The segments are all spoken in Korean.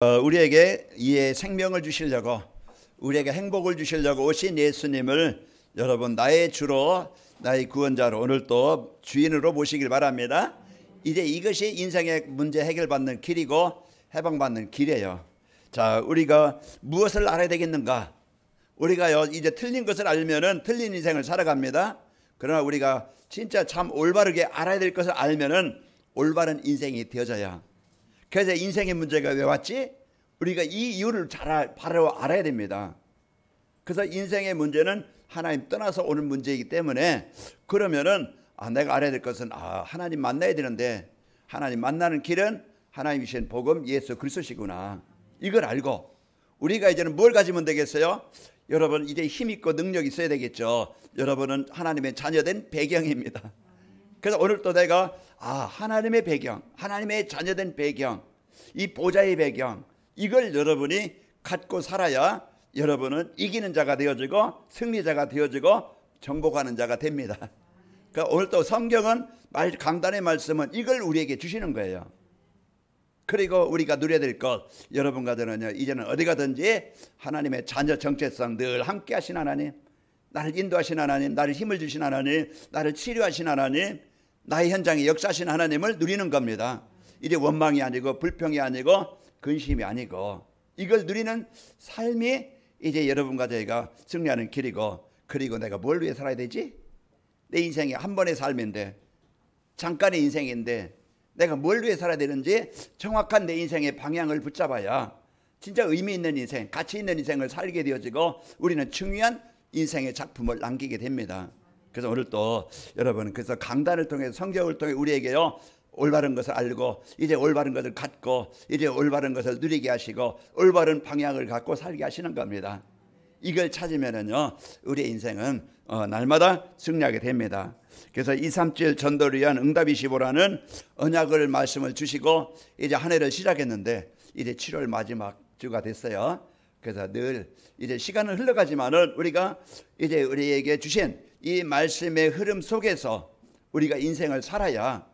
우리에게 이 생명을 주시려고, 우리에게 행복을 주시려고 오신 예수님을 여러분 나의 주로, 나의 구원자로, 오늘 또 주인으로 모시길 바랍니다. 이제 이것이 인생의 문제 해결받는 길이고 해방받는 길이에요. 자, 우리가 무엇을 알아야 되겠는가? 우리가요 이제 틀린 것을 알면은 틀린 인생을 살아갑니다. 그러나 우리가 진짜 참 올바르게 알아야 될 것을 알면은 올바른 인생이 되어져요. 그래서 인생의 문제가 왜 왔지? 우리가 이 이유를 바로 알아야 됩니다. 그래서 인생의 문제는 하나님 떠나서 오는 문제이기 때문에, 그러면은 내가 알아야 될 것은 하나님 만나야 되는데, 하나님 만나는 길은 하나님 주신 복음 예수 그리스도시구나. 이걸 알고 우리가 이제는 뭘 가지면 되겠어요? 여러분 이제 힘 있고 능력 있어야 되겠죠. 여러분은 하나님의 자녀된 배경입니다. 그래서 오늘 또 내가 하나님의 배경, 하나님의 자녀된 배경, 이 보좌의 배경, 이걸 여러분이 갖고 살아야 여러분은 이기는 자가 되어지고 승리자가 되어지고 정복하는 자가 됩니다. 그러니까 오늘 또 성경은 강단의 말씀은 이걸 우리에게 주시는 거예요. 그리고 우리가 누려야 될 것, 여러분과 저는요 이제는 어디 가든지 하나님의 자녀 정체성 늘 함께 하신 하나님, 나를 인도하신 하나님, 나를 힘을 주신 하나님, 나를 치료하신 하나님, 나의 현장에 역사하신 하나님을 누리는 겁니다. 이제 원망이 아니고 불평이 아니고 근심이 아니고, 이걸 누리는 삶이 이제 여러분과 저희가 승리하는 길이고, 그리고 내가 뭘 위해 살아야 되지? 내 인생이 한 번의 삶인데, 잠깐의 인생인데 내가 뭘 위해 살아야 되는지 정확한 내 인생의 방향을 붙잡아야 진짜 의미 있는 인생, 가치 있는 인생을 살게 되어지고 우리는 중요한 인생의 작품을 남기게 됩니다. 그래서 오늘 또 여러분, 그래서 강단을 통해 성경을 통해 우리에게요 올바른 것을 알고 이제 올바른 것을 갖고 이제 올바른 것을 누리게 하시고 올바른 방향을 갖고 살게 하시는 겁니다. 이걸 찾으면은요 우리의 인생은 날마다 승리하게 됩니다. 그래서 237 전도를 위한 응답25라는 언약을 말씀을 주시고 이제 한 해를 시작했는데 이제 7월 마지막 주가 됐어요. 그래서 늘 이제 시간은 흘러가지만은 우리가 이제 우리에게 주신 이 말씀의 흐름 속에서 우리가 인생을 살아야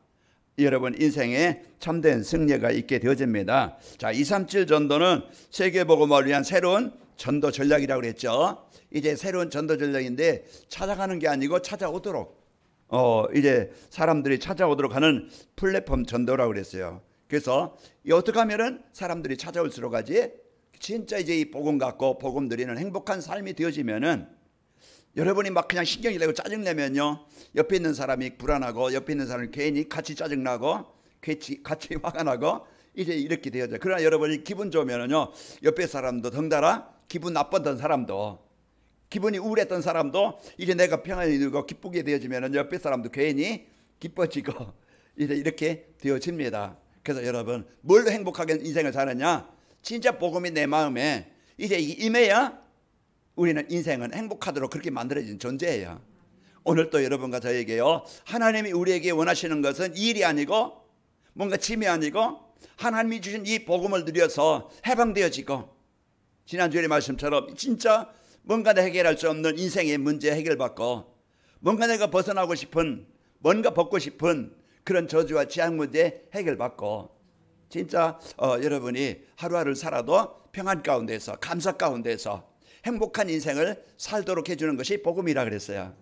여러분 인생에 참된 승리가 있게 되어집니다. 자, 237 전도는 세계복음을 위한 새로운 전도 전략이라고 그랬죠. 이제 새로운 전도 전략인데 찾아가는 게 아니고 찾아오도록 이제 사람들이 찾아오도록 하는 플랫폼 전도라고 그랬어요. 그래서 어떻게 하면은 사람들이 찾아올수록 하지? 진짜 이제 이 복음 갖고 복음 누리는 행복한 삶이 되어지면은, 여러분이 막 그냥 신경이 내고 짜증내면요 옆에 있는 사람이 불안하고 옆에 있는 사람이 괜히 같이 짜증나고 같이 화가 나고 이제 이렇게 되어져. 그러나 여러분이 기분 좋으면은요 옆에 사람도 덩달아 기분 나빴던 사람도, 기분이 우울했던 사람도 이제 내가 평안이 들고 기쁘게 되어지면은 옆에 사람도 괜히 기뻐지고 이제 이렇게 되어집니다. 그래서 여러분 뭘로 행복하게 인생을 사느냐? 진짜 복음이 내 마음에 이제 임해야 우리는 인생은 행복하도록 그렇게 만들어진 존재예요. 오늘 또 여러분과 저에게요 하나님이 우리에게 원하시는 것은 일이 아니고 뭔가 짐이 아니고 하나님이 주신 이 복음을 누려서 해방되어지고, 지난주에 말씀처럼 진짜 뭔가 해결할 수 없는 인생의 문제 해결받고, 뭔가 내가 벗어나고 싶은, 뭔가 벗고 싶은 그런 저주와 지향 문제 해결받고, 진짜 여러분이 하루하루를 살아도 평안 가운데서 감사 가운데서 행복한 인생을 살도록 해주는 것이 복음이라 그랬어요.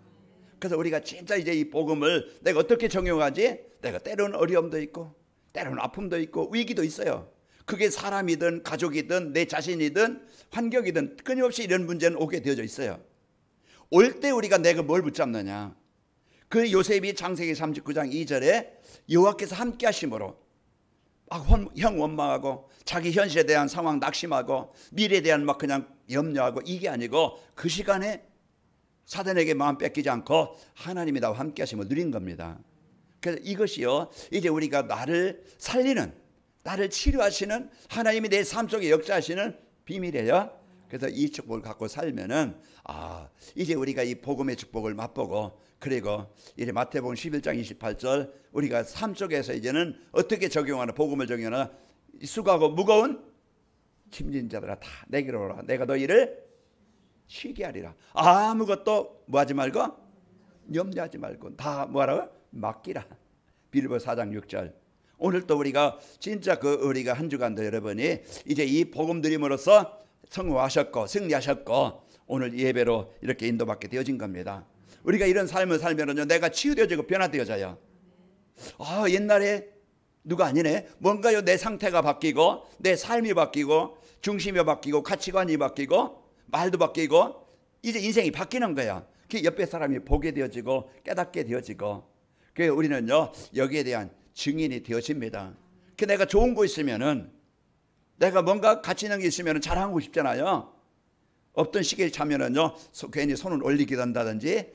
그래서 우리가 진짜 이제 이 복음을 내가 어떻게 적용하지? 내가 때로는 어려움도 있고 때로는 아픔도 있고 위기도 있어요. 그게 사람이든 가족이든 내 자신이든 환경이든 끊임없이 이런 문제는 오게 되어져 있어요. 올 때 우리가 내가 뭘 붙잡느냐? 그 요셉이 창세기 39장 2절에 여호와께서 함께 하심으로 형 원망하고 자기 현실에 대한 상황 낙심하고 미래에 대한 막 그냥 염려하고 이게 아니고 그 시간에 사단에게 마음 뺏기지 않고 하나님이 나와 함께 하심을 누린 겁니다. 그래서 이것이요 이제 우리가 나를 살리는, 나를 치료하시는 하나님이 내 삶 속에 역사하시는 비밀이에요. 그래서 이 축복을 갖고 살면은 이제 우리가 이 복음의 축복을 맛보고, 그리고 이제 마태복음 11장 28절 우리가 삶 속에서 이제는 어떻게 적용하나, 복음을 적용하나, 수고하고 무거운 짐진 자들아 다 내게로 오라, 내가 너희를 쉬게 하리라. 아무것도 뭐하지 말고 염려하지 말고 다 뭐하라고? 맡기라. 빌립보 4장 6절 오늘 또 우리가 진짜 우리가 한 주간도 여러분이 이제 이 복음 드림으로써 성공하셨고 승리하셨고 오늘 예배로 이렇게 인도받게 되어진 겁니다. 우리가 이런 삶을 살면은요, 내가 치유되어지고 변화되어져요. 옛날에 누가 아니네. 뭔가요, 내 상태가 바뀌고 내 삶이 바뀌고 중심이 바뀌고 가치관이 바뀌고 말도 바뀌고 이제 인생이 바뀌는 거야. 그 옆에 사람이 보게 되어지고 깨닫게 되어지고, 그 우리는요 여기에 대한 증인이 되어집니다. 그 내가 좋은 거 있으면은, 내가 뭔가 가치 있는 게 있으면은 자랑하고 싶잖아요. 없던 시기에 차면은요 괜히 손을 올리기도 한다든지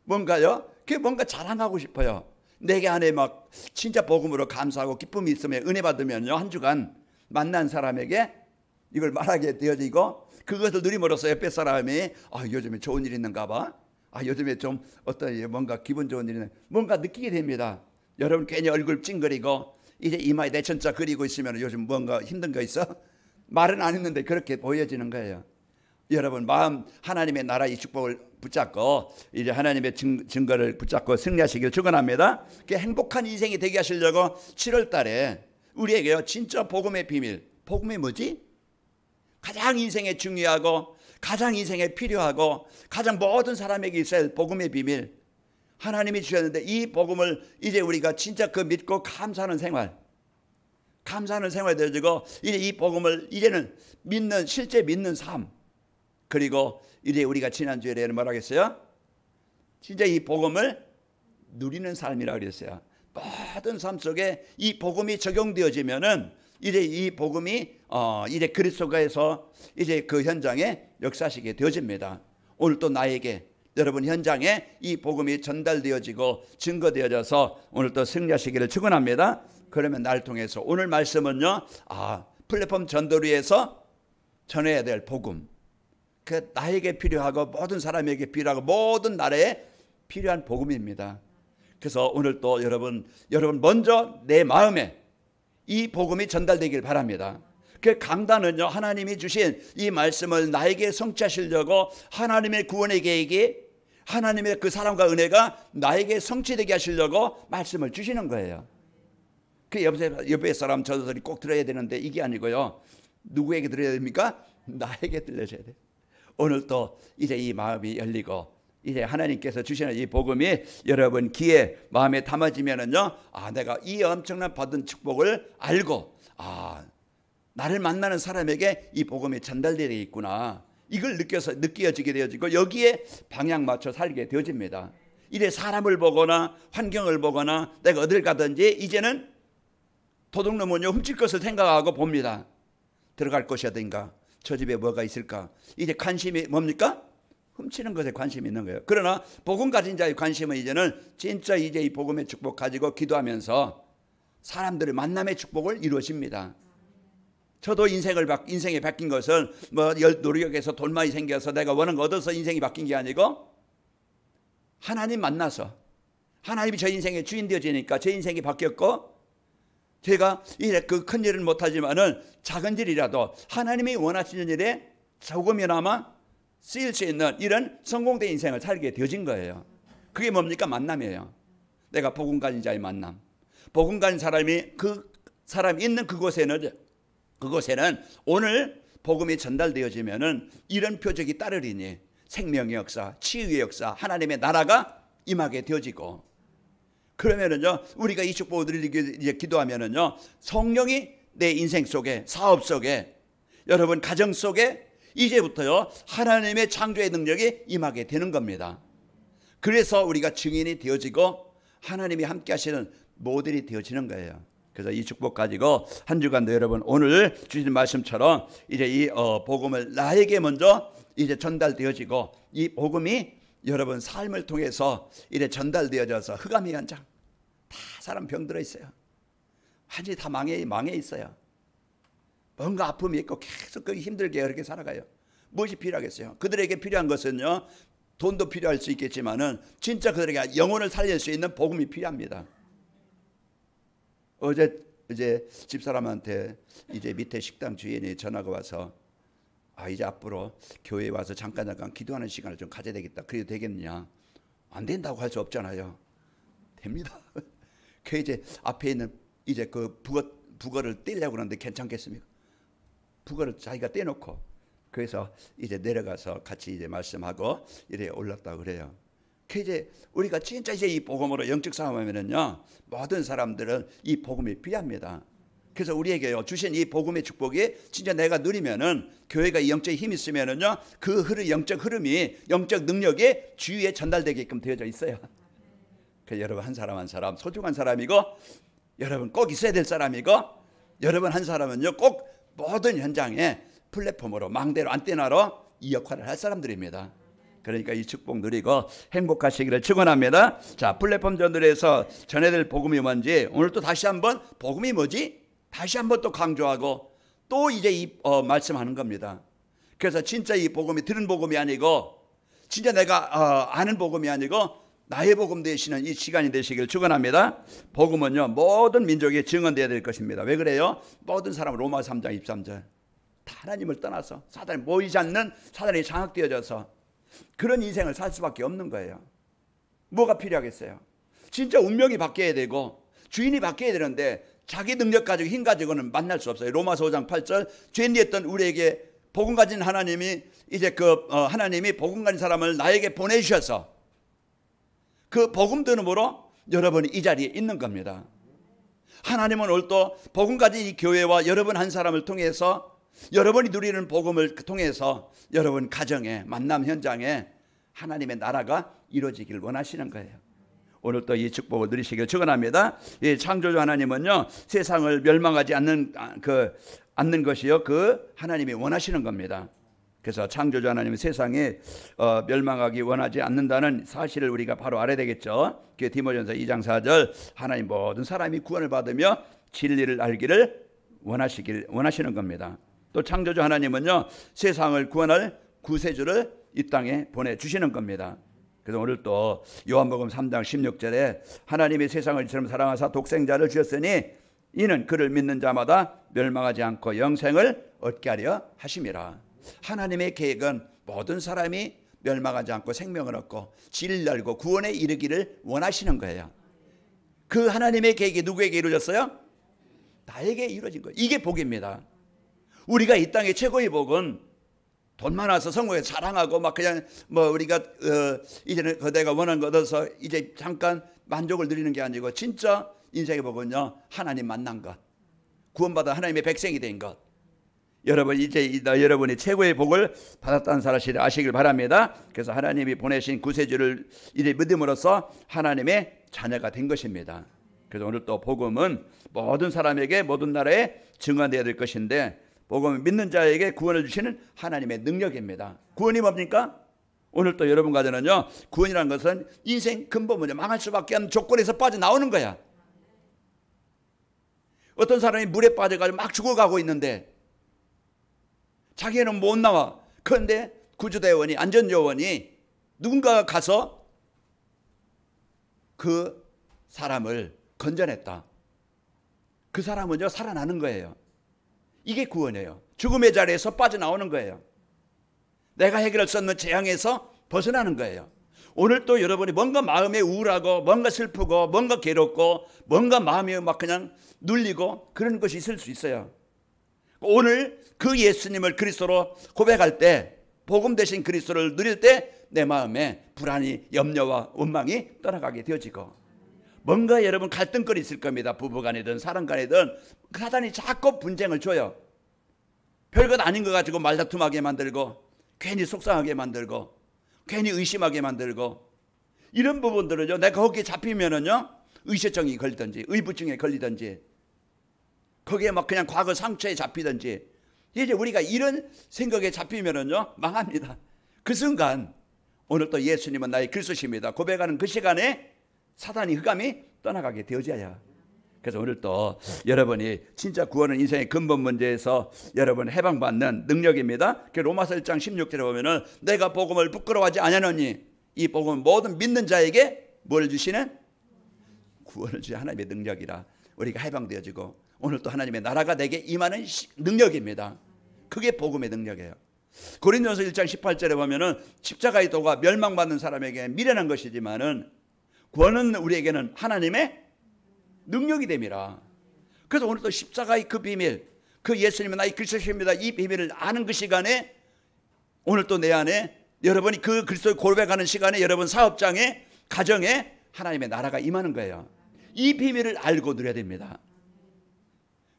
뭔가요, 그 뭔가 자랑하고 싶어요. 내게 안에 막 진짜 복음으로 감사하고 기쁨이 있으면, 은혜 받으면요 한 주간 만난 사람에게 이걸 말하게 되어지고, 그것을 누림으로써 옆에 사람이 요즘에 좋은 일 있는가 봐, 요즘에 좀 어떤 뭔가 기분 좋은 일이 뭔가 느끼게 됩니다. 여러분 괜히 얼굴 찡그리고 이제 이마에 내천자 그리고 있으면 요즘 뭔가 힘든 거 있어? 말은 안 했는데 그렇게 보여지는 거예요. 여러분 마음 하나님의 나라 이 축복을 붙잡고 이제 하나님의 증거를 붙잡고 승리하시길 축원합니다. 행복한 인생이 되게 하시려고 7월 달에 우리에게요 진짜 복음의 비밀, 복음이 뭐지? 가장 인생에 중요하고 가장 인생에 필요하고 가장 모든 사람에게 있어야 할 복음의 비밀, 하나님이 주셨는데 이 복음을 이제 우리가 진짜 믿고 감사하는 생활 되어지고, 이제 이 복음을 이제는 믿는, 실제 믿는 삶, 그리고 이제 우리가 지난주에는 뭐라고 했어요? 진짜 이 복음을 누리는 삶이라고 그랬어요. 모든 삶 속에 이 복음이 적용되어지면은 이제 이 복음이 이제 그리스도가에서 이제 그 현장에 역사하시게 되어집니다. 오늘 또 나에게, 여러분 현장에 이 복음이 전달되어지고 증거되어져서 오늘 또 승리하시기를 축원합니다. 그러면 날 통해서 오늘 말씀은요, 플랫폼 전도리에서 전해야 될 복음, 그 나에게 필요하고 모든 사람에게 필요하고 모든 나라에 필요한 복음입니다. 그래서 오늘 또 여러분 먼저 내 마음에 이 복음이 전달되길 바랍니다. 그 강단은요, 하나님이 주신 이 말씀을 나에게 성취하시려고 하나님의 구원의 계획이, 하나님의 그 사랑과 은혜가 나에게 성취되게 하시려고 말씀을 주시는 거예요. 그 옆에 사람 저들이 꼭 들어야 되는데 이게 아니고요, 누구에게 들어야 됩니까? 나에게 들려줘야 돼요. 오늘 또 이제 이 마음이 열리고 이제 하나님께서 주시는 이 복음이 여러분 귀에 마음에 담아지면은요, 내가 이 엄청난 받은 축복을 알고 나를 만나는 사람에게 이 복음이 전달되어 있구나, 이걸 느껴지게 되어지고 여기에 방향 맞춰 살게 되어집니다. 이제 사람을 보거나 환경을 보거나 내가 어딜 가든지 이제는 도둑놈은요 훔칠 것을 생각하고 봅니다. 들어갈 것이 어딘가, 저 집에 뭐가 있을까. 이제 관심이 뭡니까? 훔치는 것에 관심이 있는 거예요. 그러나 복음 가진 자의 관심은 이제는 진짜 이제 이 복음의 축복 가지고 기도하면서 사람들의 만남의 축복을 이루어집니다. 저도 인생이 바뀐 것은 노력에서 돈 많이 생겨서 내가 원하는 거 얻어서 인생이 바뀐 게 아니고, 하나님 만나서 하나님이 저 인생의 주인 되어지니까 제 인생이 바뀌었고, 제가 이제 그 큰 일은 못하지만은 작은 일이라도 하나님이 원하시는 일에 조금이나마 쓰일 수 있는 이런 성공된 인생을 살게 되어진 거예요. 그게 뭡니까? 만남이에요. 내가 복음 가진 자의 만남. 복음 가진 사람이 그 사람이 있는 그곳에는 오늘 복음이 전달되어지면은 이런 표적이 따르리니 생명의 역사, 치유의 역사, 하나님의 나라가 임하게 되어지고, 그러면은요 우리가 이 축복을 드리기 이제 기도하면은요 성령이 내 인생 속에, 사업 속에, 여러분 가정 속에 이제부터요 하나님의 창조의 능력이 임하게 되는 겁니다. 그래서 우리가 증인이 되어지고 하나님이 함께 하시는 모델이 되어지는 거예요. 그래서 이 축복 가지고 한 주간도 여러분 오늘 주신 말씀처럼 이제 이 복음을 나에게 먼저 이제 전달되어지고, 이 복음이 여러분 삶을 통해서 이제 전달되어져서 흑암의 현장 다 사람 병들어 있어요. 완전히 다 망해 있어요. 뭔가 아픔이 있고 계속 힘들게 이렇게 살아가요. 무엇이 필요하겠어요? 그들에게 필요한 것은요 돈도 필요할 수 있겠지만은 진짜 그들에게 영혼을 살릴 수 있는 복음이 필요합니다. 어제 이제 집사람한테 이제 밑에 식당 주인이 전화가 와서 이제 앞으로 교회에 와서 잠깐 기도하는 시간을 좀 가져야 되겠다. 그래도 되겠느냐? 안 된다고 할 수 없잖아요. 됩니다. 그 이제 앞에 있는 이제 그 북어를 떼려고 하는데 괜찮겠습니까? 북어를 자기가 떼놓고 그래서 이제 내려가서 같이 이제 말씀하고 이래 올랐다고 그래요. 그 이제 우리가 진짜 이제 이 복음으로 영적 싸움하면은요, 모든 사람들은 이 복음이 필요합니다. 그래서 우리에게요 주신 이 복음의 축복이 진짜 내가 누리면은 교회가 이 영적인 힘이 있으면은요 그 영적 흐름이 영적 능력이 주위에 전달되게끔 되어져 있어요. 그래서 여러분 한 사람 한 사람 소중한 사람이고 여러분 꼭 있어야 될 사람이고 여러분 한 사람은요 꼭 모든 현장에 플랫폼으로 망대로 안테나로 이 역할을 할 사람들입니다. 그러니까 이 축복 누리고 행복하시기를 축원합니다. 자, 플랫폼 전들에서 전해야 될 복음이 뭔지 오늘 또 다시 한번 복음이 뭐지? 다시 한번 또 강조하고 또 이제 말씀하는 겁니다. 그래서 진짜 이 복음이 들은 복음이 아니고 진짜 내가 아는 복음이 아니고 나의 복음 되시는 이 시간이 되시길 축원합니다. 복음은요 모든 민족에 증언되어야 될 것입니다. 왜 그래요? 모든 사람은 로마 3장 23절 다 하나님을 떠나서 사단이 모이지 않는 사단이 장악되어져서 그런 인생을 살 수밖에 없는 거예요. 뭐가 필요하겠어요? 진짜 운명이 바뀌어야 되고 주인이 바뀌어야 되는데 자기 능력 가지고 힘 가지고는 만날 수 없어요. 로마서 5장 8절 죄인이었던 우리에게 복음 가진 하나님이 이제 하나님이 복음 가진 사람을 나에게 보내주셔서 그 복음 들음으로 여러분이 이 자리에 있는 겁니다. 하나님은 오늘 또 복음 가진 이 교회와 여러분 한 사람을 통해서 여러분이 누리는 복음을 통해서 여러분 가정에 만남 현장에 하나님의 나라가 이루어지길 원하시는 거예요. 오늘 또 이 축복을 누리시길 축원합니다. 이 창조주 하나님은요 세상을 멸망하지 않는 것이요 그 하나님이 원하시는 겁니다. 그래서 창조주 하나님은 세상에 멸망하기 원하지 않는다는 사실을 우리가 바로 알아야 되겠죠. 그 디모데전서 2장 4절 하나님 모든 사람이 구원을 받으며 진리를 알기를 원하시는 겁니다. 또 창조주 하나님은요 세상을 구원할 구세주를 이 땅에 보내주시는 겁니다. 그래서 오늘 또 요한복음 3장 16절에 하나님이 세상을 이처럼 사랑하사 독생자를 주셨으니 이는 그를 믿는 자마다 멸망하지 않고 영생을 얻게 하려 하심이라. 하나님의 계획은 모든 사람이 멸망하지 않고 생명을 얻고 진리를 알고 구원에 이르기를 원하시는 거예요. 그 하나님의 계획이 누구에게 이루어졌어요? 나에게 이루어진 거예요. 이게 복입니다. 우리가 이 땅의 최고의 복은 돈 많아서 성공해서 자랑하고 막 그냥 우리가 이제는 내가 원하는 거 얻어서 이제 잠깐 만족을 누리는 게 아니고 진짜 인생의 복은요 하나님 만난 것, 구원받아 하나님의 백성이 된 것. 여러분 이제 여러분이 최고의 복을 받았다는 사실을 아시길 바랍니다. 그래서 하나님이 보내신 구세주를 이제 믿음으로써 하나님의 자녀가 된 것입니다. 그래서 오늘 또 복음은 모든 사람에게 모든 나라에 증언되어야 될 것인데 복음은 믿는 자에게 구원을 주시는 하나님의 능력입니다. 구원이 뭡니까? 오늘 또 여러분 가정은요 구원이라는 것은 인생 근본문제 망할 수밖에 없는 조건에서 빠져나오는 거야. 어떤 사람이 물에 빠져가지고 막 죽어가고 있는데 자기는 못 나와. 그런데 구조대원이 안전요원이 누군가가 가서 그 사람을 건져냈다. 그 사람은요 살아나는 거예요. 이게 구원이에요. 죽음의 자리에서 빠져나오는 거예요. 내가 해결할 수 없는 재앙에서 벗어나는 거예요. 오늘 또 여러분이 뭔가 마음에 우울하고 뭔가 슬프고 뭔가 괴롭고 뭔가 마음이 막 그냥 눌리고 그런 것이 있을 수 있어요. 오늘 그 예수님을 그리스도로 고백할 때 복음 대신 그리스도를 누릴 때 내 마음에 불안이 염려와 원망이 떠나가게 되어지고 뭔가 여러분 갈등거리 있을 겁니다. 부부간이든 사람간이든 사단이 자꾸 분쟁을 줘요. 별것 아닌 거 가지고 말다툼하게 만들고 괜히 속상하게 만들고 괜히 의심하게 만들고 이런 부분들은요 내가 거기에 잡히면은요 의식증이 걸리든지 의부증에 걸리든지 거기에 막 그냥 과거 상처에 잡히든지 이제 우리가 이런 생각에 잡히면은요 망합니다. 그 순간 오늘 또 예수님은 나의 그리스도십니다 고백하는 그 시간에 사단이 흑암이 떠나가게 되어져야. 그래서 오늘 또 여러분이 진짜 구원은 인생의 근본 문제에서 여러분 해방받는 능력입니다. 로마서 1장 16절에 보면은 내가 복음을 부끄러워하지 아니하노니 이 복음은 모든 믿는 자에게 뭘 주시는? 구원을 주신 하나님의 능력이라 우리가 해방되어지고 오늘 또 하나님의 나라가 내게 임하는 능력입니다. 그게 복음의 능력이에요. 고린도전서 1장 18절에 보면은 십자가의 도가 멸망받는 사람에게 미련한 것이지만은 구원은 우리에게는 하나님의 능력이 됨이라. 그래서 오늘도 십자가의 그 비밀, 그 예수님은 나의 그리스도십니다, 이 비밀을 아는 그 시간에 오늘 또 내 안에 여러분이 그 그리스도를 고백하는 시간에 여러분 사업장에 가정에 하나님의 나라가 임하는 거예요. 이 비밀을 알고 누려야 됩니다.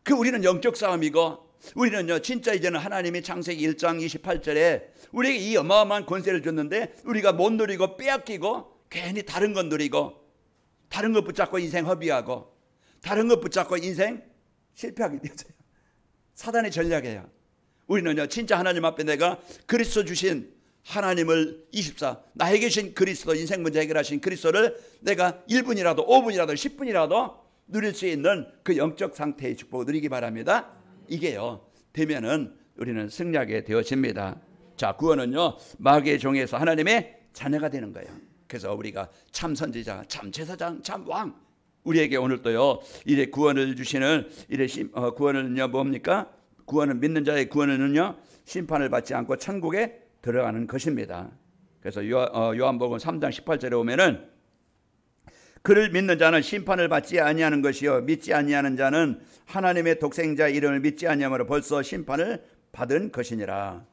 그 우리는 영적 싸움이고 우리는요 진짜 이제는 하나님이 창세기 1장 28절에 우리에게 이 어마어마한 권세를 줬는데 우리가 못 누리고 빼앗기고 괜히 다른 건 누리고 다른 것 붙잡고 인생 허비하고 다른 것 붙잡고 인생 실패하게 되어져요. 사단의 전략이에요. 우리는요 진짜 하나님 앞에 내가 그리스도 주신 하나님을 24 나에게 주신 그리스도 인생 문제 해결하신 그리스도를 내가 1분이라도 5분이라도 10분이라도 누릴 수 있는 그 영적 상태의 축복을 누리기 바랍니다. 이게요 되면은 우리는 승리하게 되어집니다. 자, 구원은요 마귀의 종에서 하나님의 자녀가 되는 거예요. 그래서 우리가 참 선지자, 참 제사장, 참 왕, 우리에게 오늘도요 이래 구원을 주시는 이래 구원은요 뭡니까? 구원은 믿는 자의 구원은요 심판을 받지 않고 천국에 들어가는 것입니다. 그래서 요한복음 3장 18절에 보면은 그를 믿는 자는 심판을 받지 아니하는 것이요 믿지 아니하는 자는 하나님의 독생자 이름을 믿지 아니함으로 벌써 심판을 받은 것이니라.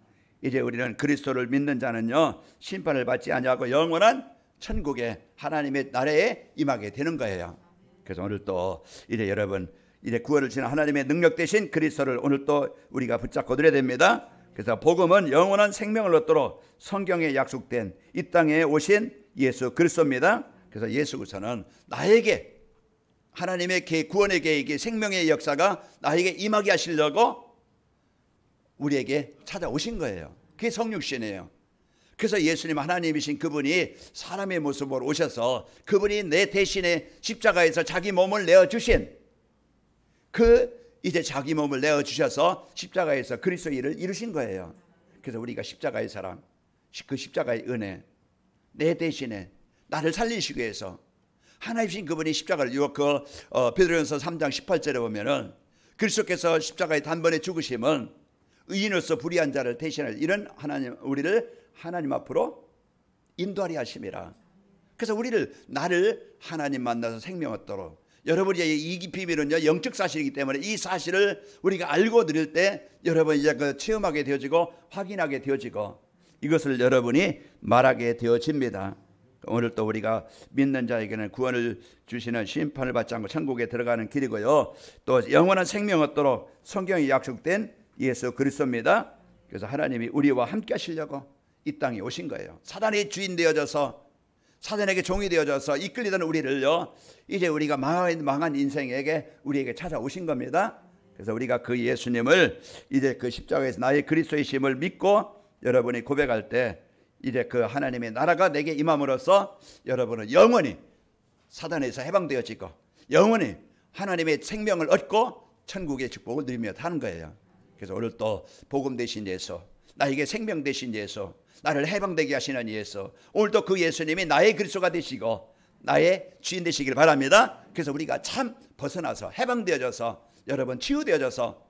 이제 우리는 그리스도를 믿는 자는요 심판을 받지 아니하고 영원한 천국에 하나님의 나라에 임하게 되는 거예요. 그래서 오늘 또 이제 여러분 이제 구원을 주신 하나님의 능력 되신 그리스도를 오늘 또 우리가 붙잡고 드려야 됩니다. 그래서 복음은 영원한 생명을 얻도록 성경에 약속된 이 땅에 오신 예수 그리스도입니다. 그래서 예수 그리스도는 나에게 하나님의 구원의 계획이 생명의 역사가 나에게 임하게 하시려고 우리에게 찾아오신 거예요. 그게 성육신이에요. 그래서 예수님 하나님이신 그분이 사람의 모습으로 오셔서 그분이 내 대신에 십자가에서 자기 몸을 내어주신 이제 자기 몸을 내어주셔서 십자가에서 그리스도의 일을 이루신 거예요. 그래서 우리가 십자가의 사랑, 그 십자가의 은혜, 내 대신에 나를 살리시기 위해서 하나님이신 그분이 십자가를 베드로전서 3장 18절에 보면은 그리스도께서 십자가의 단번에 죽으심은 의인으로서 불의한 자를 대신할 이런 하나님, 우리를 하나님 앞으로 인도하리 하심이라. 그래서 나를 하나님 만나서 생명 얻도록, 여러분이 이 비밀은요 영적 사실이기 때문에 이 사실을 우리가 알고 드릴 때 여러분 이제 체험하게 되어지고 확인하게 되어지고 이것을 여러분이 말하게 되어집니다. 오늘 또 우리가 믿는 자에게는 구원을 주시는 심판을 받지 않고 천국에 들어가는 길이고요. 또 영원한 생명 얻도록 성경에 약속된 예수 그리스도입니다. 그래서 하나님이 우리와 함께 하시려고 이 땅에 오신 거예요. 사단의 주인 되어져서 사단에게 종이 되어져서 이끌리던 우리를요 이제 우리가 망한 인생에게 우리에게 찾아오신 겁니다. 그래서 우리가 그 예수님을 이제 그 십자가에서 나의 그리스도의 심을 믿고 여러분이 고백할 때 이제 그 하나님의 나라가 내게 임함으로써 여러분은 영원히 사단에서 해방되어지고 영원히 하나님의 생명을 얻고 천국의 축복을 누리며 사는 거예요. 그래서 오늘 또 복음 되신 예수, 나에게 생명 되신 예수, 나를 해방되게 하시는 예수, 오늘도 그 예수님이 나의 그리스도가 되시고 나의 주인 되시길 바랍니다. 그래서 우리가 참 벗어나서 해방되어져서 여러분 치유되어져서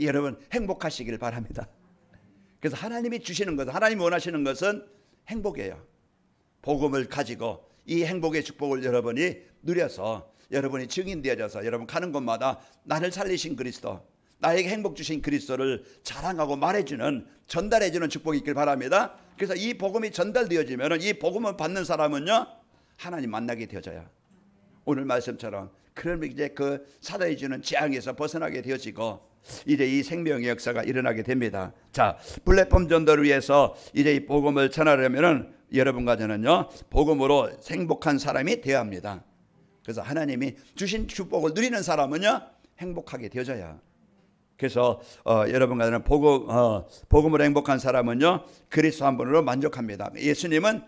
여러분 행복하시길 바랍니다. 그래서 하나님이 주시는 것은, 하나님이 원하시는 것은 행복이에요. 복음을 가지고 이 행복의 축복을 여러분이 누려서 여러분이 증인되어져서 여러분 가는 곳마다 나를 살리신 그리스도, 나에게 행복 주신 그리스도를 자랑하고 말해주는, 전달해주는 축복이 있길 바랍니다. 그래서 이 복음이 전달되어지면 이 복음을 받는 사람은요 하나님 만나게 되어져요. 오늘 말씀처럼 그러면 이제 그 사단이 주는 재앙에서 벗어나게 되어지고 이제 이 생명의 역사가 일어나게 됩니다. 자, 플랫폼 전도를 위해서 이제 이 복음을 전하려면은 여러분과 저는요 복음으로 행복한 사람이 되어야 합니다. 그래서 하나님이 주신 축복을 누리는 사람은요 행복하게 되어져요. 그래서 여러분과 저는 복음으로 행복한 사람은요 그리스도 한 분으로 만족합니다. 예수님은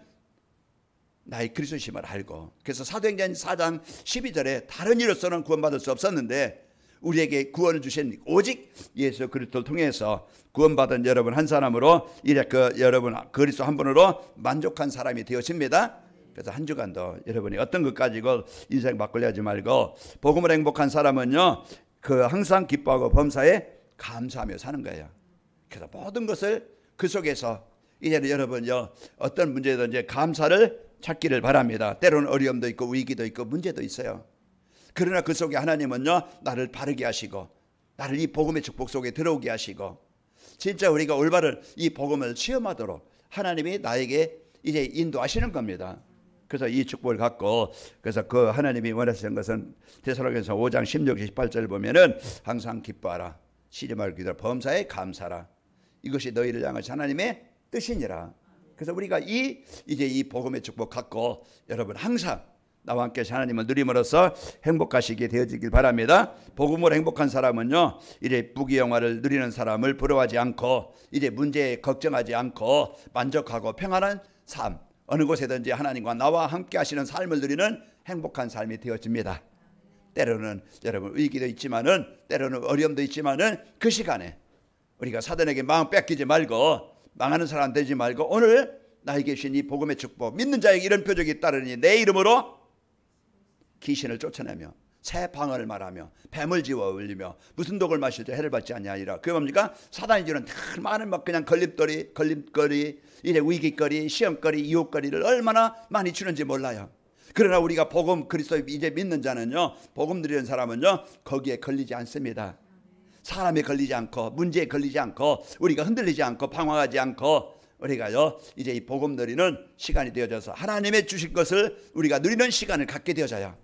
나의 그리스도심을 알고, 그래서 사도행전 4장 12절에 다른 이로서는 구원받을 수 없었는데 우리에게 구원을 주신 오직 예수 그리스도를 통해서 구원받은 여러분 한 사람으로 이제 여러분 그리스도 한 분으로 만족한 사람이 되어집니다. 그래서 한 주간도 여러분이 어떤 것 가지고 인생 바꾸려 하지 말고 복음으로 행복한 사람은요 항상 기뻐하고 범사에 감사하며 사는 거예요. 그래서 모든 것을 그 속에서 이제는 여러분요 어떤 문제든지 감사를 찾기를 바랍니다. 때로는 어려움도 있고 위기도 있고 문제도 있어요. 그러나 그 속에 하나님은요 나를 바르게 하시고 나를 이 복음의 축복 속에 들어오게 하시고 진짜 우리가 올바른 이 복음을 체험하도록 하나님이 나에게 이제 인도하시는 겁니다. 그래서 이 축복을 갖고 그래서 그 하나님이 원하시는 것은 데살로니가서 5장 16, 18절을 보면은 항상 기뻐하라 시리마를 기도하라 범사에 감사하라 이것이 너희를 향하신 하나님의 뜻이니라. 그래서 우리가 이제 이 복음의 축복 갖고 여러분 항상 나와 함께 하나님을 누림으로써 행복하시게 되어지길 바랍니다. 복음으로 행복한 사람은요 이제 부귀영화를 누리는 사람을 부러워하지 않고 이제 문제에 걱정하지 않고 만족하고 평안한 삶 어느 곳에든지 하나님과 나와 함께 하시는 삶을 누리는 행복한 삶이 되어집니다. 때로는 여러분 위기도 있지만은 때로는 어려움도 있지만은 그 시간에 우리가 사단에게 마음 뺏기지 말고 망하는 사람 되지 말고 오늘 나에게 주신 이 복음의 축복 믿는 자에게 이런 표적이 따르니 내 이름으로 귀신을 쫓아내며 새 방언을 말하며 뱀을 지워 울리며 무슨 독을 마실 때 해를 받지 아니하리라. 그게 뭡니까? 사단이 주는 많은 막 그냥 걸림거리 이제 위기거리 시험거리 유혹거리를 얼마나 많이 주는지 몰라요. 그러나 우리가 복음 그리스도 이제 믿는 자는요 복음 드리는 사람은요 거기에 걸리지 않습니다. 사람에 걸리지 않고 문제에 걸리지 않고 우리가 흔들리지 않고 방황하지 않고 우리가요 이제 이 복음 누리는 시간이 되어져서 하나님의 주신 것을 우리가 누리는 시간을 갖게 되어져요.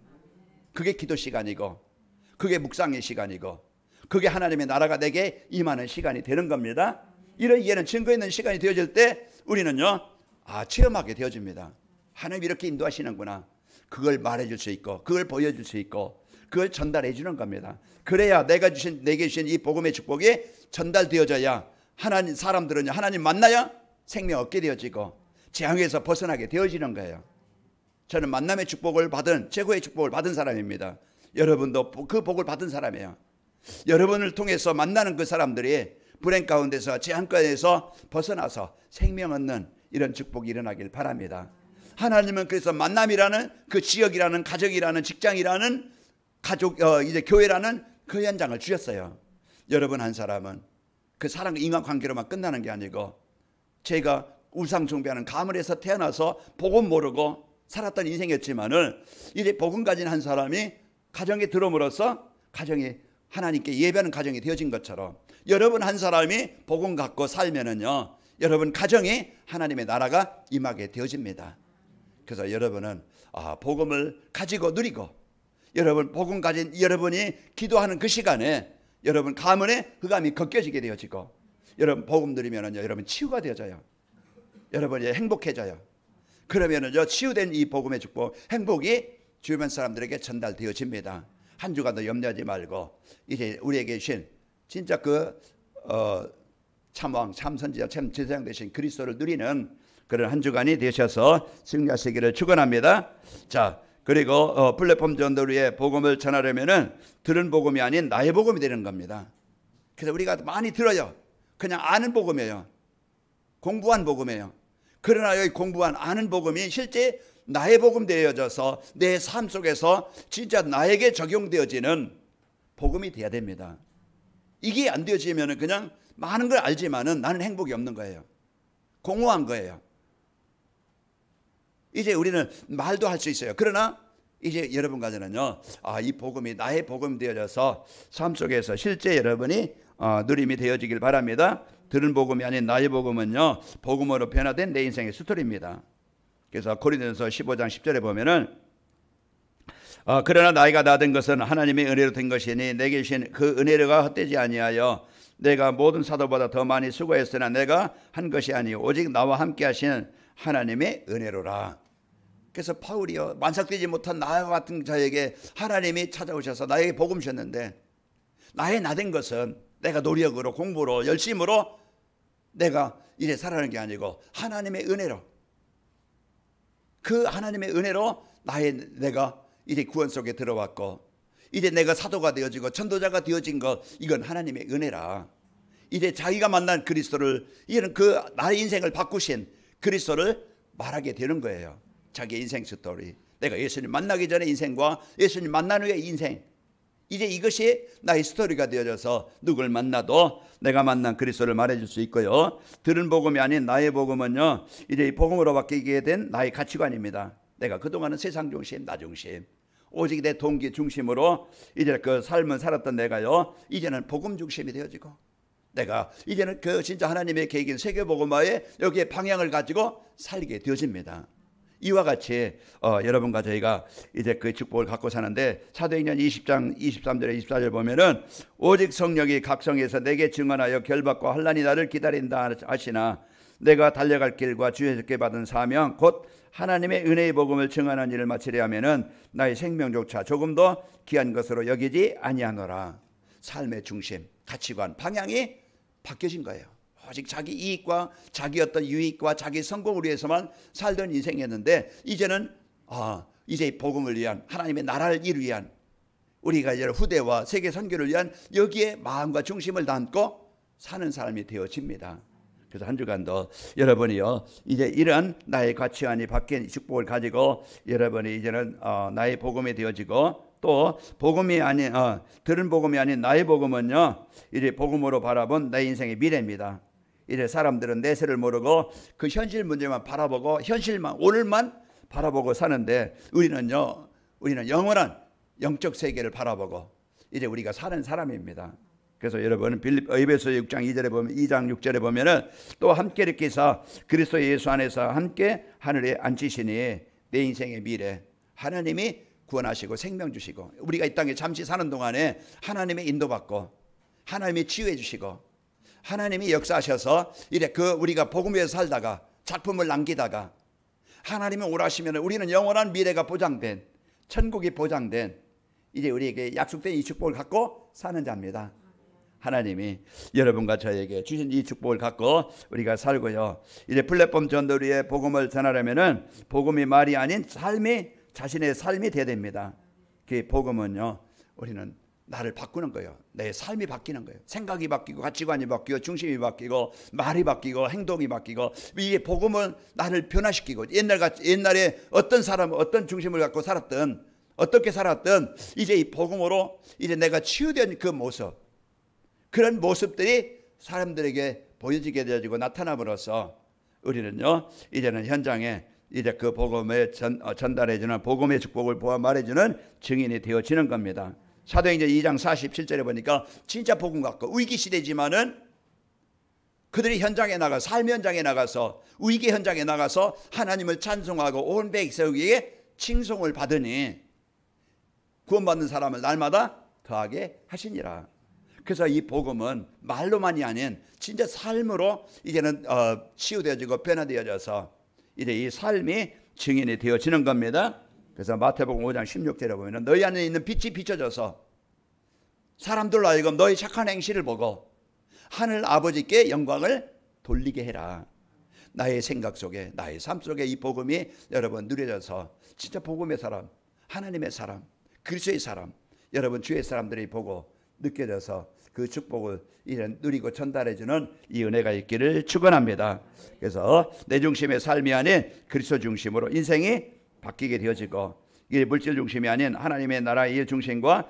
그게 기도 시간이고 그게 묵상의 시간이고 그게 하나님의 나라가 내게 임하는 시간이 되는 겁니다. 이런 이해는 증거 있는 시간이 되어질 때 우리는요 체험하게 되어집니다. 하나님 이렇게 인도하시는구나. 그걸 말해줄 수 있고 그걸 보여줄 수 있고 그걸 전달해 주는 겁니다. 그래야 내게 주신 이 복음의 축복이 전달되어져야 하나님 사람들은 하나님 만나야 생명 얻게 되어지고 재앙에서 벗어나게 되어지는 거예요. 저는 만남의 축복을 받은 최고의 축복을 받은 사람입니다. 여러분도 그 복을 받은 사람이에요. 여러분을 통해서 만나는 그 사람들이 불행 가운데서 재앙 가운데서 벗어나서 생명 얻는 이런 축복이 일어나길 바랍니다. 하나님은 그래서 만남이라는 그 지역이라는 가정이라는 직장이라는 가족 이제 교회라는 그 현장을 주셨어요. 여러분 한 사람은 그 사람 인간관계로만 끝나는 게 아니고 제가 우상 숭배하는 가문에서 태어나서 복음 모르고 살았던 인생이었지만은 이제 복음 가진 한 사람이 가정에 들어옴으로써 가정이 하나님께 예배하는 가정이 되어진 것처럼 여러분 한 사람이 복음 갖고 살면은요 여러분 가정이 하나님의 나라가 임하게 되어집니다. 그래서 여러분은 복음을 가지고 누리고 여러분 복음 가진 여러분이 기도하는 그 시간에 여러분 가문의 흑암이 벗겨지게 되어지고 여러분 복음 누리면은요 여러분 치유가 되어져요. 여러분이 행복해져요. 그러면은요 치유된 이 복음의 축복 행복이 주변 사람들에게 전달되어집니다. 한 주간도 염려하지 말고 이제 우리에게 주신 진짜 그 참왕 참선지자 참 제사장 되신 그리스도를 누리는 그런 한 주간이 되셔서 승리하시기를 축원합니다. 자 그리고 플랫폼 전도리에 복음을 전하려면은 들은 복음이 아닌 나의 복음이 되는 겁니다. 그래서 우리가 많이 들어요. 그냥 아는 복음이에요. 공부한 복음이에요. 그러나 여기 공부한 아는 복음이 실제 나의 복음 되어져서 내 삶 속에서 진짜 나에게 적용되어지는 복음이 돼야 됩니다. 이게 안 되어지면 그냥 많은 걸 알지만은 나는 행복이 없는 거예요. 공허한 거예요. 이제 우리는 말도 할 수 있어요. 그러나 이제 여러분 가정은요 이 복음이 나의 복음 되어져서 삶 속에서 실제 여러분이 누림이 되어지길 바랍니다. 들은 복음이 아닌 나의 복음은요 복음으로 변화된 내 인생의 스토리입니다. 그래서 고린도전서 15장 10절에 보면은 그러나 나이가 다 된 것은 하나님의 은혜로 된 것이니 내게 주신 그 은혜가 헛되지 아니하여 내가 모든 사도보다 더 많이 수고했으나 내가 한 것이 아니요 오직 나와 함께 하시는 하나님의 은혜로라. 그래서 바울이요 만삭되지 못한 나와 같은 자에게 하나님이 찾아오셔서 나에게 복음 주셨는데 나의 나 된 것은 내가 노력으로 공부로 열심으로 내가 이제 살아가는 게 아니고 하나님의 은혜로 그 하나님의 은혜로 내가 이제 구원 속에 들어왔고 이제 내가 사도가 되어지고 전도자가 되어진 것 이건 하나님의 은혜라. 이제 자기가 만난 그리스도를 이제는 그 나의 인생을 바꾸신 그리스도를 말하게 되는 거예요. 자기의 인생 스토리 내가 예수님 만나기 전의 인생과 예수님 만난 후의 인생 이제 이것이 나의 스토리가 되어져서 누굴 만나도 내가 만난 그리스도를 말해줄 수 있고요. 들은 복음이 아닌 나의 복음은요 이제 이 복음으로 바뀌게 된 나의 가치관입니다. 내가 그동안은 세상 중심 나 중심 오직 내 동기 중심으로 이제 그 삶을 살았던 내가요, 이제는 복음 중심이 되어지고, 내가 이제는 그 진짜 하나님의 계획인 세계복음화에 여기에 방향을 가지고 살게 되어집니다. 이와 같이 여러분과 저희가 이제 그 축복을 갖고 사는데, 사도행전 20장 23절에 24절 보면은 오직 성령이 각성해서 내게 증언하여 결박과 환난이 나를 기다린다 하시나 내가 달려갈 길과 주에게 받은 사명 곧 하나님의 은혜의 복음을 증언하는 일을 마치려 하면은 나의 생명조차 조금도 귀한 것으로 여기지 아니하노라. 삶의 중심, 가치관, 방향이 바뀌어진 거예요. 오직 자기 이익과 자기 어떤 유익과 자기 성공을 위해서만 살던 인생이었는데, 이제는 이제 복음을 위한, 하나님의 나라를 이루기 위한, 우리가 이제 후대와 세계 선교를 위한 여기에 마음과 중심을 담고 사는 사람이 되어집니다. 그래서 한 주간도 여러분이요, 이제 이런 나의 가치관이 바뀐 축복을 가지고 여러분이 이제는 나의 복음이 되어지고, 또 복음이 아닌 들은 복음이 아닌 나의 복음은요, 이제 복음으로 바라본 내 인생의 미래입니다. 이제 사람들은 내세를 모르고 그 현실 문제만 바라보고 현실만, 오늘만 바라보고 사는데, 우리는 영원한 영적 세계를 바라보고 이제 우리가 사는 사람입니다. 그래서 여러분 에베소 6장 2절에 보면, 2장 6절에 보면은 또 함께 이렇게 해서 그리스도 예수 안에서 함께 하늘에 앉히시니 내 인생의 미래 하나님이 구원하시고 생명 주시고, 우리가 이 땅에 잠시 사는 동안에 하나님의 인도받고 하나님이 치유해 주시고 하나님이 역사하셔서 이래 우리가 복음 위에서 살다가 작품을 남기다가 하나님이 오라시면 우리는 영원한 미래가 보장된, 천국이 보장된, 이제 우리에게 약속된 이 축복을 갖고 사는 자입니다. 하나님이 여러분과 저에게 주신 이 축복을 갖고 우리가 살고요, 이제 플랫폼 전도리에 복음을 전하려면은 복음이 말이 아닌 자신의 삶이 되어야 됩니다. 그 복음은요, 우리는 나를 바꾸는 거예요. 내 삶이 바뀌는 거예요. 생각이 바뀌고 가치관이 바뀌고 중심이 바뀌고 말이 바뀌고 행동이 바뀌고, 이게 복음은 나를 변화시키고, 옛날에 어떤 사람 어떤 중심을 갖고 살았던, 어떻게 살았던, 이제 이 복음으로 이제 내가 치유된 그 모습, 그런 모습들이 사람들에게 보여지게 되어지고 나타남으로써 우리는요, 이제는 현장에 이제 그 복음을 전달해주는, 복음의 축복을 보아 말해주는 증인이 되어지는 겁니다. 사도행전 2장 47절에 보니까 진짜 복음 갖고 위기 시대지만은 그들이 현장에 나가, 삶 현장에 나가서, 위기 현장에 나가서 하나님을 찬송하고 온 백성에게 칭송을 받으니 구원받는 사람을 날마다 더하게 하시니라. 그래서 이 복음은 말로만이 아닌 진짜 삶으로 이제는 치유되어지고 변화되어져서 이제 이 삶이 증인이 되어지는 겁니다. 그래서 마태복음 5장 16절에 보면 너희 안에 있는 빛이 비춰져서 사람들로 하여금 너희 착한 행실을 보고 하늘 아버지께 영광을 돌리게 해라. 나의 생각 속에, 나의 삶 속에 이 복음이 여러분 누려져서 진짜 복음의 사람, 하나님의 사람, 그리스도의 사람, 여러분 주의 사람들이 보고 느껴져서 그 축복을 이제 누리고 전달해주는 이 은혜가 있기를 축원합니다. 그래서 내 중심의 삶이 아닌 그리스도 중심으로 인생이 바뀌게 되어지고, 이게 물질 중심이 아닌 하나님의 나라의 일 중심과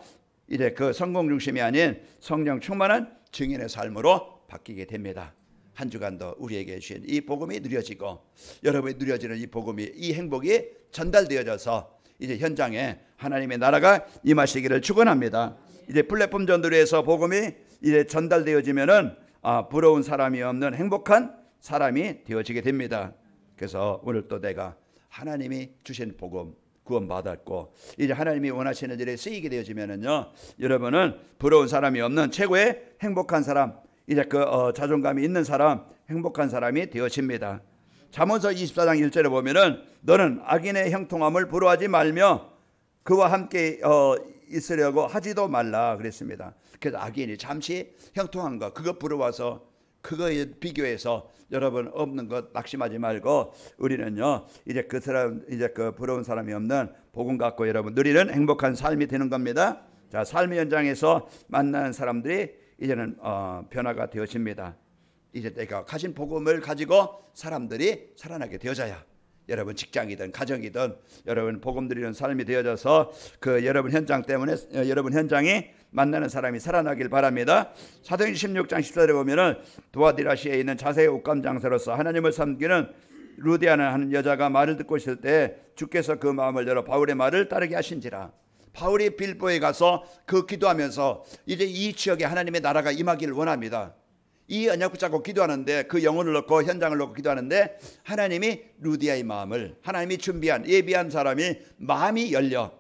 이제 그 성공 중심이 아닌 성령 충만한 증인의 삶으로 바뀌게 됩니다. 한 주간도 우리에게 주신 이 복음이 누려지고, 여러분이 누려지는 이 복음이, 이 행복이 전달되어져서 이제 현장에 하나님의 나라가 임하시기를 축원합니다. 이제 플랫폼 전도리에서 복음이 이제 전달되어지면은 부러운 사람이 없는 행복한 사람이 되어지게 됩니다. 그래서 오늘 또 내가 하나님이 주신 복음 구원받았고 이제 하나님이 원하시는 일에 쓰이게 되어지면은요, 여러분은 부러운 사람이 없는 최고의 행복한 사람, 이제 그 자존감이 있는 사람, 행복한 사람이 되어집니다. 잠언서 24장 1절에 보면은 너는 악인의 형통함을 부러워하지 말며 그와 함께 있으려고 하지도 말라 그랬습니다. 그래서 악인이 잠시 형통한 것, 그것 부러워서 그거에 비교해서 여러분 없는 것 낙심하지 말고, 우리는요 이제 그 사람, 이제 그 부러운 사람이 없는 복음 갖고 여러분 누리는 행복한 삶이 되는 겁니다. 자, 삶의 현장에서 만나는 사람들이 이제는 변화가 되어집니다. 이제 내가 가진 복음을 가지고 사람들이 살아나게 되어져야 여러분 직장이든 가정이든 여러분 복음 드리는 삶이 되어져서 그 여러분 현장 때문에 여러분 현장이 만나는 사람이 살아나길 바랍니다. 사도행전 16장 14절에 보면은 두아디라시에 있는 자세의 옷감 장사로서 하나님을 섬기는 루디아는 하는 여자가 말을 듣고 있을 때 주께서 그 마음을 열어 바울의 말을 따르게 하신지라. 바울이 빌보에 가서 그 기도하면서 이제 이 지역에 하나님의 나라가 임하기를 원합니다. 이 언약 붙잡고 기도하는데 그 영혼을 넣고 현장을 넣고 기도하는데 하나님이 루디아의 마음을, 하나님이 준비한 예비한 사람이 마음이 열려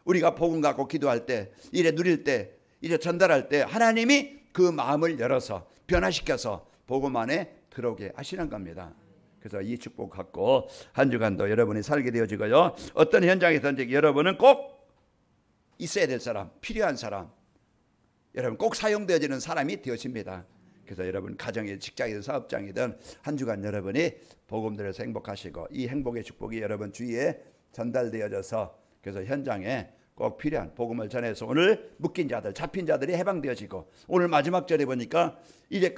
우리가 복음 갖고 기도할 때, 이래 누릴 때, 이래 전달할 때 하나님이 그 마음을 열어서 변화시켜서 복음 안에 들어오게 하시는 겁니다. 그래서 이 축복 갖고 한 주간도 여러분이 살게 되어지고요. 어떤 현장에서든지 여러분은 꼭 있어야 될 사람, 필요한 사람, 여러분 꼭 사용되어지는 사람이 되어집니다. 그래서 여러분 가정이든 직장이든 사업장이든 한 주간 여러분이 복음 들어서 행복하시고 이 행복의 축복이 여러분 주위에 전달되어져서 그래서 현장에 꼭 필요한 복음을 전해서 오늘 묶인 자들, 잡힌 자들이 해방되어지고 오늘 마지막 절에 보니까 이제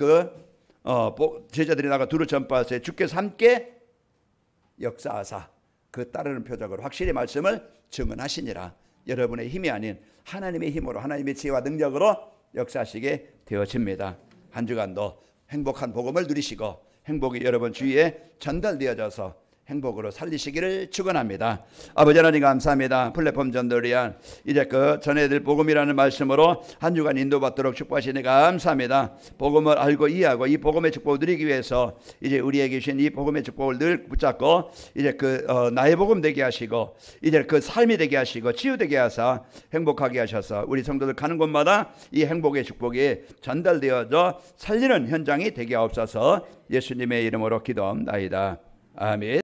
제자들이 나가 두루 전파하세 주께서 함께 역사하사 그 따르는 표적으로 확실히 말씀을 증언하시니라. 여러분의 힘이 아닌 하나님의 힘으로 하나님의 지혜와 능력으로 역사하시게 되어집니다. 한 주간도 행복한 복음을 누리시고 행복이 여러분 주위에 전달되어져서 행복으로 살리시기를 축원합니다. 아버지 하나님 감사합니다. 플랫폼 전도를 위한 이제 그 전해드릴 복음이라는 말씀으로 한 주간 인도받도록 축복하시니 감사합니다. 복음을 알고 이해하고 이 복음의 축복을 누리기 위해서 이제 우리에게 주신 이 복음의 축복을 늘 붙잡고 이제 나의 복음 되게 하시고 이제 그 삶이 되게 하시고 치유되게 하사 행복하게 하셔서 우리 성도들 가는 곳마다 이 행복의 축복이 전달되어져 살리는 현장이 되게 하옵소서. 예수님의 이름으로 기도합나이다. 아멘.